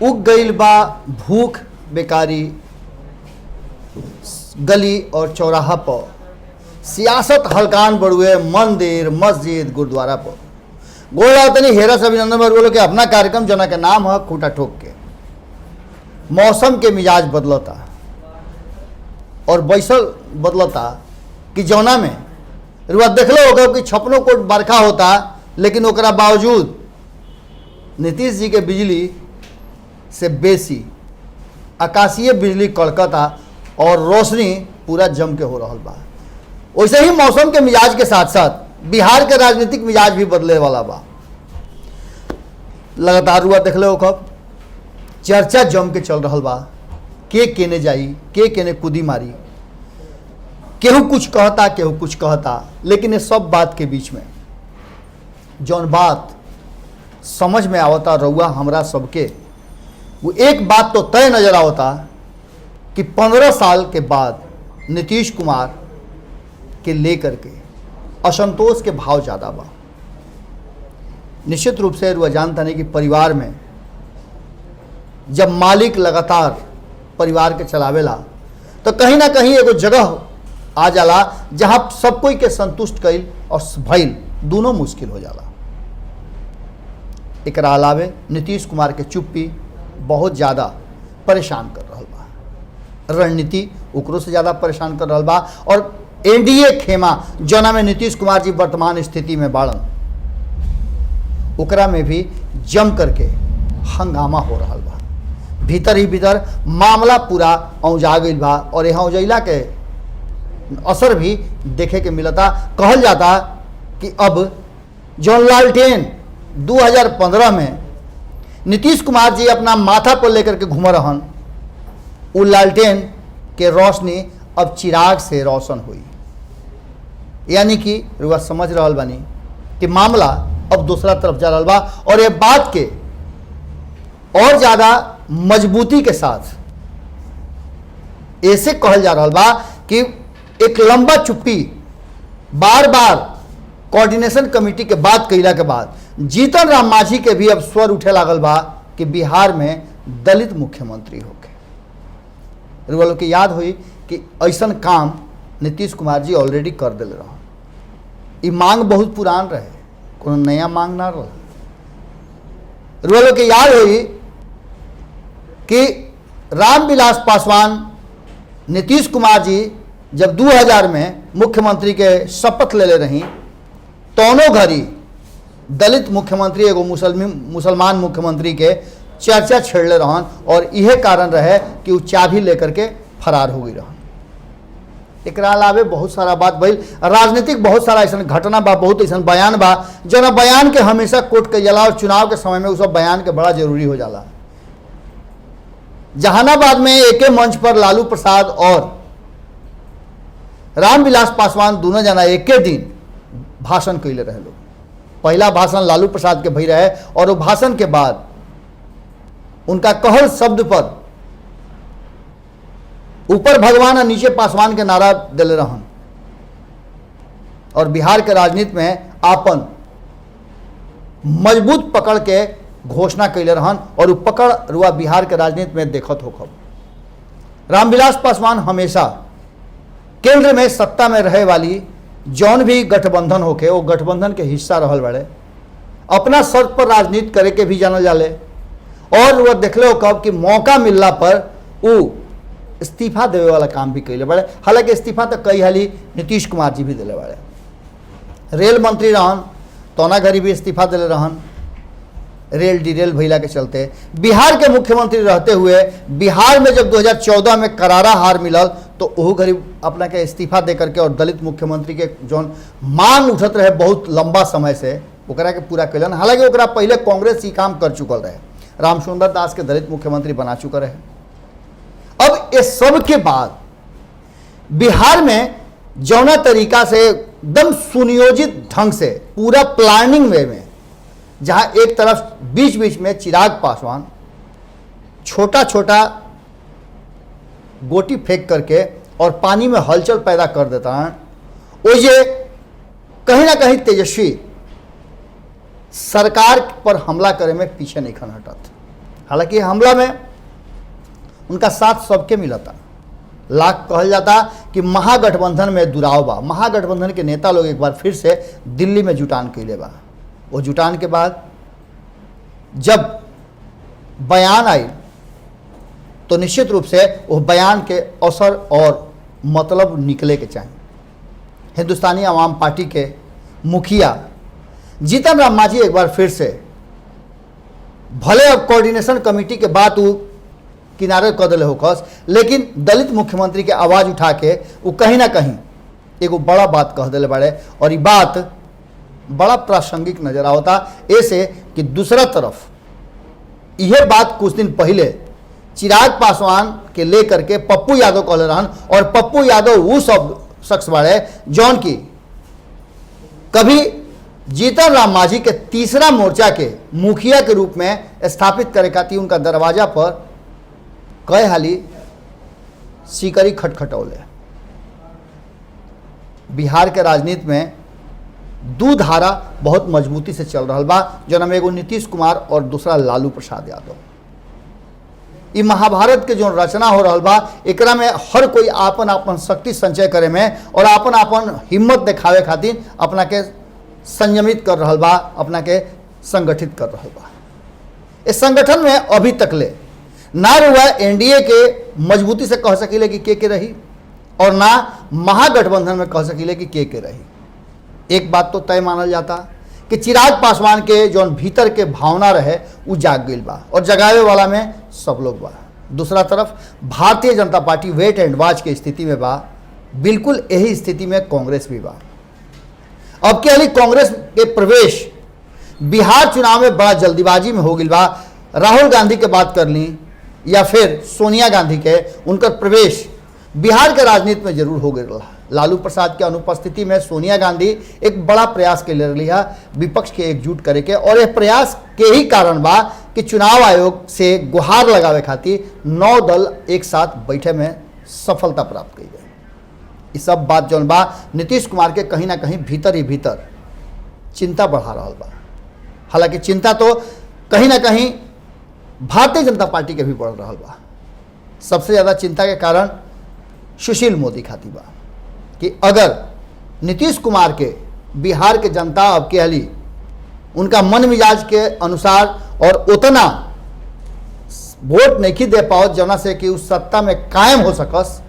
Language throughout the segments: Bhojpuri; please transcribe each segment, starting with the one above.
उग गईल बा भूख बेकारी गली और चौराहा पर, सियासत हलकान बड़ुए मंदिर मस्जिद गुरुद्वारा पर। गोला तनी हेरा से अभिनंदन बर बोलो कि अपना कार्यक्रम जना के नाम है खूटा ठोक के। मौसम के मिजाज बदलता और बैसल बदलता कि जौना में रुआ देखलो होगा कि छपनों कोट बरखा होता, लेकिन ओकरा बावजूद नीतीश जी के बिजली से बेसी आकाशीय बिजली कड़कता और रोशनी पूरा जम के हो रहा बा। वैसे ही मौसम के मिजाज के साथ साथ बिहार के राजनीतिक मिजाज भी बदले वाला बा। लगातार हुआ देख लो कब चर्चा जम के चल रहा बा, के केने जाई के केने कूदी मारी, केहू कुछ कहता केहू कुछ कहता, लेकिन ये सब बात के बीच में जौन बात समझ में आवता रहुआ हमरा सबके, वो एक बात तो तय नजर आवता कि 15 साल के बाद नीतीश कुमार के लेकर के असंतोष के भाव ज़्यादा बा। निश्चित रूप से रुआ जानता नहीं कि परिवार में जब मालिक लगातार परिवार के चलावेला तो कहीं ना कहीं एगो जगह आ जाला जहां सब कोई के संतुष्ट कईल और भइल दोनों मुश्किल हो जाला। एकरा अलावे नीतीश कुमार के चुप्पी बहुत ज़्यादा परेशान कर रहा बा, रणनीति ओकरो से ज़्यादा परेशान कर रहा बा। और एनडीए खेमा जना में नीतीश कुमार जी वर्तमान स्थिति में बाड़न, ओकरा में भी जम करके हंगामा हो रहा बा। भीतर ही भीतर मामला पूरा औंजा गई बा और यहाँ औजैला के असर भी देखे के मिलता। कहल जाता कि अब जौन लालटेन 2015 में नीतीश कुमार जी अपना माथा पर लेकर के घूम रहन, वो लालटेन के रोशनी अब चिराग से रोशन हुई। यानी कि रुआ समझ रहा बानी कि मामला अब दूसरा तरफ जा रहा बा और ये बात के और ज़्यादा मजबूती के साथ ऐसे कहल जा रहा बा कि एक लंबा चुप्पी बार बार कोऑर्डिनेशन कमेटी के बात कैला के बाद जीतन राम मांझी के भी अब स्वर उठे लागल बा कि बिहार में दलित मुख्यमंत्री होके। रुआ लोग के याद हुई कि ऐसन काम नीतीश कुमार जी ऑलरेडी कर दिल रहा। ये मांग बहुत पुरान रहे, कोनो नया मांग ना रहा। रुआ लोग के याद हुई कि रामविलास पासवान नीतीश कुमार जी जब 2000 में मुख्यमंत्री के शपथ ले रही, दोनों घड़ी दलित मुख्यमंत्री एगो मुसलमान मुख्यमंत्री के चर्चा छेड़ले रहन और यह कारण रहे कि वो चाबी लेकर के फरार हो गई रहन। एकरा अलावे बहुत सारा बात भइल, राजनीतिक बहुत सारा ऐसा घटना बा, बहुत ऐसा बयान बा जना बयान के हमेशा कोट के जाला और चुनाव के समय में उस बयान के बड़ा जरूरी हो जाला। जहानाबाद में एके मंच पर लालू प्रसाद और रामविलास पासवान दोनों जना एके दिन भाषण कैले रहे। लोग पहला भाषण लालू प्रसाद के भई रहे और वो भाषण के बाद उनका कहल शब्द पर ऊपर भगवान और नीचे पासवान के नारा दिले रहन और बिहार के राजनीति में आपन मजबूत पकड़ के घोषणा कैले रहन और वो पकड़ रुआ बिहार के राजनीति में देखत हो। रामविलास पासवान हमेशा केंद्र में सत्ता में रहे वाली जौन भी गठबंधन होके वो गठबंधन के हिस्सा रहल बड़े, अपना शर्त पर राजनीति करे के भी जानल जाले और वह देख लो कब कि मौका मिलला पर वो इस्तीफा देवे वाला काम भी कैले बड़े। हालांकि इस्तीफा तो कई हाली नीतीश कुमार जी भी दिले बड़े। रेल मंत्री रहन तोना घड़ी भी इस्तीफा दिले रहन, रेल डिरेल भैला के चलते। बिहार के मुख्यमंत्री रहते हुए बिहार में जब 2014 में करारा हार मिलल तो वह घड़ी अपना के इस्तीफा दे करके और दलित मुख्यमंत्री के जौन मांग उठत रहे बहुत लंबा समय से ओकरा के पूरा कैलन। हालांकि ओकरा पहले कांग्रेस ही काम कर चुकल रहे, रामसुंदर दास के दलित मुख्यमंत्री बना चुका रहे। अब इस सब के बाद बिहार में जौना तरीका से एकदम सुनियोजित ढंग से पूरा प्लानिंग वे में, जहां एक तरफ बीच बीच में चिराग पासवान छोटा छोटा गोटी फेंक करके और पानी में हलचल पैदा कर देता है, वो ये कहीं ना कहीं तेजस्वी सरकार पर हमला करे में पीछे नहीं खन हटत। हालांकि हमला में उनका साथ सबके मिला था। लाख कहल जाता कि महागठबंधन में दुराव बा। महागठबंधन के नेता लोग एक बार फिर से दिल्ली में जुटान कैले बा। वो जुटान के बाद जब बयान आई तो निश्चित रूप से वो बयान के असर और मतलब निकले के चाहिए। हिंदुस्तानी आवाम पार्टी के मुखिया जीतन राम मांझी एक बार फिर से भले अब कोऑर्डिनेशन कमेटी के बात वो किनारे कर दिले होकस, लेकिन दलित मुख्यमंत्री के आवाज़ उठा के वो कहीं ना कहीं एगो बड़ा बात कह दिले बाड़े। और ये बात बड़ा प्रासंगिक नजर आवता ऐसे कि दूसरा तरफ यह बात कुछ दिन पहले चिराग पासवान के लेकर के पप्पू यादव कहले रहन। और पप्पू यादव वो सब शख्स बाड़े जौन की कभी जीतन राम मांझी के तीसरा मोर्चा के मुखिया के रूप में स्थापित करे खातिर उनका दरवाजा पर कई हाली सीकरी खटखटौले। बिहार के राजनीति में दू धारा बहुत मजबूती से चल रहा बा, जो में एगो नीतीश कुमार और दूसरा लालू प्रसाद यादव। ये महाभारत के जो रचना हो रहा बा एकरा में हर कोई आपन आपन शक्ति संचय करे में और आपन आपन हिम्मत दिखावे खातिर अपना के संयमित कर रहा बा, अपना के संगठित कर रहा बा। इस संगठन में अभी तकले ना रुआ एनडीए के मजबूती से कह सकीले कि के रही और ना महागठबंधन में कह सकीले कि के रही। एक बात तो तय मानल जाता कि चिराग पासवान के जो भीतर के भावना रहे वो जाग गई बा और जगावे वाला में सब लोग बा। दूसरा तरफ Bharatiya Janata party wait and watch की स्थिति में बा। बिल्कुल यही स्थिति में कांग्रेस भी बा। अब के कांग्रेस के प्रवेश बिहार चुनाव में बड़ा जल्दीबाजी में हो गई बा। राहुल गांधी के बात कर ली या फिर सोनिया गांधी के, उनका प्रवेश बिहार के राजनीति में जरूर हो गया। लालू प्रसाद के अनुपस्थिति में सोनिया गांधी एक बड़ा प्रयास के ले रही है विपक्ष के एकजुट करे के, और यह प्रयास के ही कारण बा कि चुनाव आयोग से गुहार लगावे खातिर 9 दल एक साथ बैठे में सफलता प्राप्त की गई। ये सब बात जौन बा नीतीश कुमार के कहीं ना कहीं भीतर ही भीतर चिंता बढ़ा रहा बा। हालांकि चिंता तो कहीं ना कहीं भारतीय जनता पार्टी के भी बढ़ रहा बा। सबसे ज़्यादा चिंता के कारण सुशील मोदी खातिर बा कि अगर नीतीश कुमार के बिहार के जनता अब कहली उनका मन मिजाज के अनुसार और उतना वोट नहीं दे पाओ जना से कि उस सत्ता में कायम हो सकस,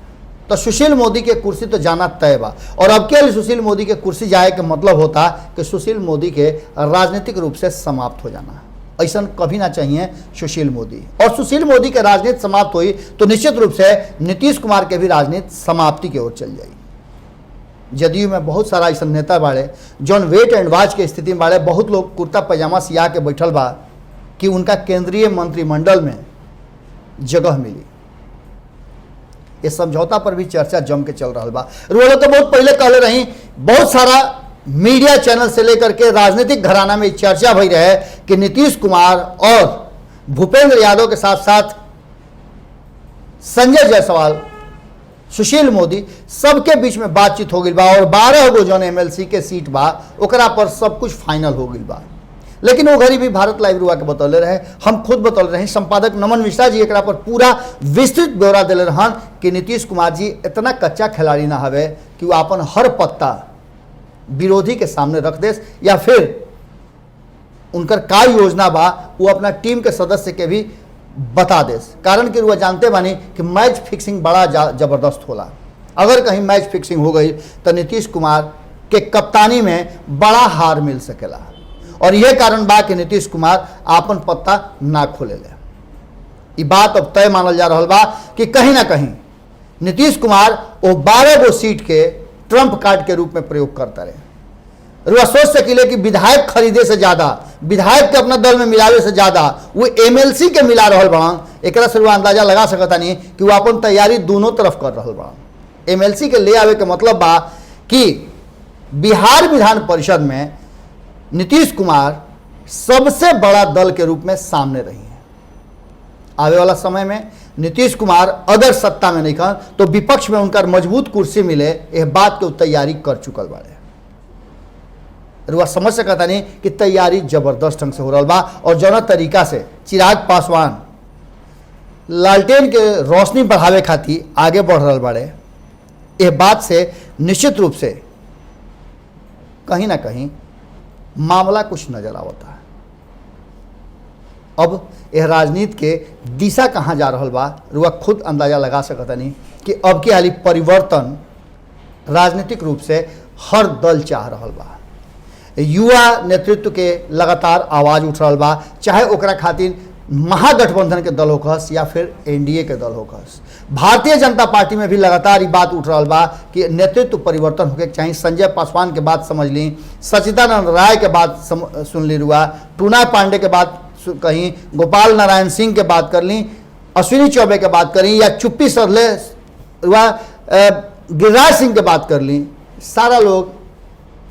तो सुशील मोदी के कुर्सी तो जाना तय बा। और अब के लिए सुशील मोदी के कुर्सी जाए के मतलब होता कि सुशील मोदी के राजनीतिक रूप से समाप्त हो जाना। ऐसा कभी ना चाहिए सुशील मोदी। और सुशील मोदी के राजनीति समाप्त हुई तो निश्चित रूप से नीतीश कुमार के भी राजनीति समाप्ति की ओर चल जाएगी। जदयू में बहुत सारा ऐसा नेता बाड़े जौन वेट एंड वॉच के स्थिति में बाड़े। बहुत लोग कुर्ता पैजामा सिया के बैठल बा कि उनका केंद्रीय मंत्रिमंडल में जगह मिली। इस समझौता पर भी चर्चा जम के चल रहा बा। रोलो तो बहुत पहले कहले रही, बहुत सारा मीडिया चैनल से लेकर के राजनीतिक घराना में चर्चा भई रहे कि नीतीश कुमार और भूपेंद्र यादव के साथ साथ संजय जायसवाल, सुशील मोदी सबके बीच में बातचीत हो गई बा और 12 गो जौन एमएलसी के सीट बा ओकरा पर सब कुछ फाइनल हो गई बा। लेकिन वो घड़ी भी भारत लाइव रुआ के बतौले रहे, हम खुद बतौले रहे, संपादक नमन मिश्रा जी एकरा पर पूरा विस्तृत ब्यौरा दिले रहन कि नीतीश कुमार जी इतना कच्चा खिलाड़ी ना हवे कि वो अपन हर पत्ता विरोधी के सामने रख देस या फिर उनकर का योजना बा वो अपना टीम के सदस्य के भी बता देस। कारण कि वो जानते बानी कि मैच फिक्सिंग बड़ा जबरदस्त होला। अगर कहीं मैच फिक्सिंग हो गई तो नीतीश कुमार के कप्तानी में बड़ा हार मिल सकेला और यह कारण बा कि नीतीश कुमार आपन पत्ता ना खोले ले। ये बात अब तय मानल जा रहा बा कि कहीं ना कहीं नीतीश कुमार वो 12 गो सीट के ट्रम्प कार्ड के रूप में प्रयोग करता रहे। रुआ सोच सकिले कि विधायक खरीदे से ज्यादा, विधायक के अपना दल में मिलावे से ज्यादा वो एमएलसी के मिला रहा बड़ा। एक से रुआ अंदाजा लगा सकता नहीं कि वो अपन तैयारी दोनों तरफ कर रहा बड़ा। एमएलसी के ले आवे के मतलब बा कि बिहार विधान परिषद में नीतीश कुमार सबसे बड़ा दल के रूप में सामने रही है। आवे वाला समय में नीतीश कुमार अगर सत्ता में नहीं कर तो विपक्ष में उनका मजबूत कुर्सी मिले, यह बात के तैयारी कर चुकल बाड़े। रुआ समझ सकता नहीं कि तैयारी जबरदस्त ढंग से हो रहा बा और जौना तरीका से चिराग पासवान लालटेन के रोशनी बढ़ावे खातिर आगे बढ़ रहा बाड़े, यह बात से निश्चित रूप से कहीं ना कहीं मामला कुछ नजर आवता है। अब यह राजनीति के दिशा कहाँ जा रहा बा, रुआ खुद अंदाजा लगा सकता नहीं कि अब के हाली परिवर्तन राजनीतिक रूप से हर दल चाह रहा बा। युवा नेतृत्व के लगातार आवाज उठ रहा बा, चाहे ओकरा खातिर महागठबंधन के दल होकस या फिर एनडीए के दल होकस। भारतीय जनता पार्टी में भी लगातार ये बात उठ रहा बा कि नेतृत्व परिवर्तन होके चाहिए। संजय पासवान के बात समझ ली, सचिदानंद राय के बात सुन ली, रुआ टूना पांडे के बात कहीं, गोपाल नारायण सिंह के बात कर ली, अश्विनी चौबे के बात करी, या चुप्पी सरले रुआ गिरिराज सिंह के बात कर ली। सारा लोग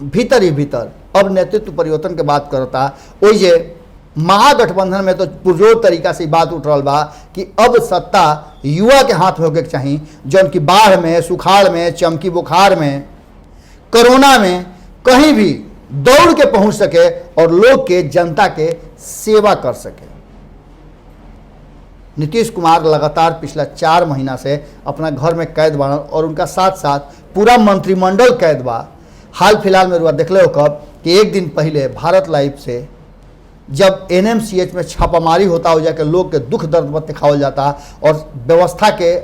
भीतर ही भीतर अब नेतृत्व परिवर्तन के बात करता। वही जे महागठबंधन में तो पुरजोर तरीका से बात उठ रहा बा कि अब सत्ता युवा के हाथ में होके चाहिए, जौन की बाढ़ में, सुखाड़ में, चमकी बुखार में, कोरोना में कहीं भी दौड़ के पहुंच सके और लोग के, जनता के सेवा कर सके। नीतीश कुमार लगातार पिछला 4 महीना से अपना घर में कैद बना और उनका साथ साथ पूरा मंत्रिमंडल कैद बा। हाल फिलहाल में रुआ देखले हो कब कि एक दिन पहले भारत लाइव से जब एनएमसीएच में छापामारी होता हो जाके लोग के दुख दर्द मत दिखावल जाता और व्यवस्था के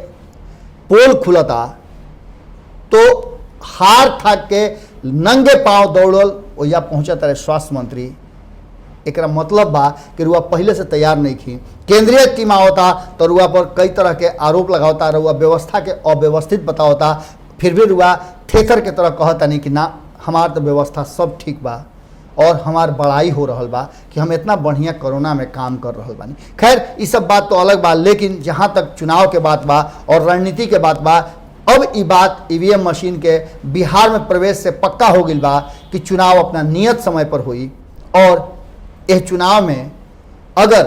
पोल खुलता, तो हार थाक के नंगे पांव दौड़ल या पहुंचा तारे स्वास्थ्य मंत्री। एक मतलब बा कि रुआ पहले से तैयार नहीं थी। केंद्रीय टीम आवता तो रुआ पर कई तरह के आरोप लगावता, रुआ व्यवस्था के अव्यवस्थित बतावता, फिर भी रुआ थेथर के तरह कहता नहीं कि ना हमार तो व्यवस्था सब ठीक बा और हमार बड़ाई हो रहा बा कि हम इतना बढ़िया कोरोना में काम कर रहा बानी। खैर ये सब बात तो अलग बा, लेकिन जहाँ तक चुनाव के बात बा और रणनीति के बात बा, अब ये बात ईवीएम मशीन के बिहार में प्रवेश से पक्का हो गई बा कि चुनाव अपना नियत समय पर हुई। और यह चुनाव में अगर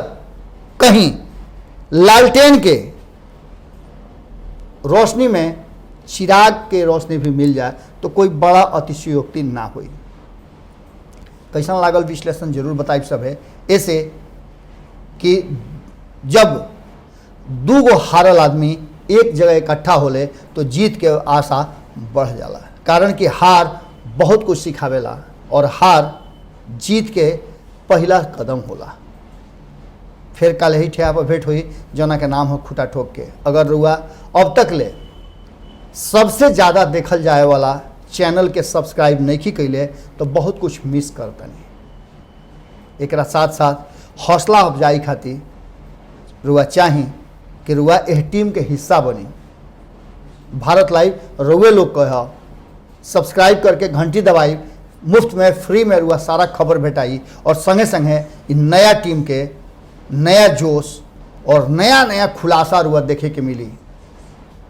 कहीं लालटेन के रोशनी में चिराग के रोशनी भी मिल जाए तो कोई बड़ा अतिशयोक्ति ना हुई। कैसा लागल विश्लेषण जरूर बताइब सब है। ऐसे कि जब 2 गो हारल आदमी एक जगह इकट्ठा होले तो जीत के आशा बढ़ जाला, कारण कि हार बहुत कुछ सिखावेला और हार जीत के पहला कदम होला। फिर कल ही ठेया पर भेंट हुई जना के नाम हो खुटा ठोक के। अगर रुआ अब तक ले सबसे ज़्यादा देखल जाए वाला चैनल के सब्सक्राइब नहीं की कैले तो बहुत कुछ मिस करता नहीं। एक साथ साथ हौसला अफजाई खातिर रुआ चाही कि रुआ एह टीम के हिस्सा बनी। भारत लाइव रुए लोग कह सब्सक्राइब करके घंटी दबाई, मुफ्त में फ्री में रुआ सारा खबर भेटाई और संगे संगे नया टीम के नया जोश और नया नया खुलासा रुआ देखे के मिली।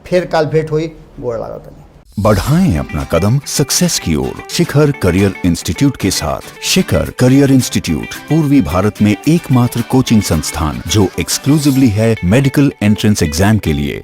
फिर कल भेंट हुई, गोड़ लागत नहीं। बढ़ाएं अपना कदम सक्सेस की ओर शिखर करियर इंस्टीट्यूट के साथ। शिखर करियर इंस्टीट्यूट पूर्वी भारत में एकमात्र कोचिंग संस्थान जो एक्सक्लूसिवली है मेडिकल एंट्रेंस एग्जाम के लिए।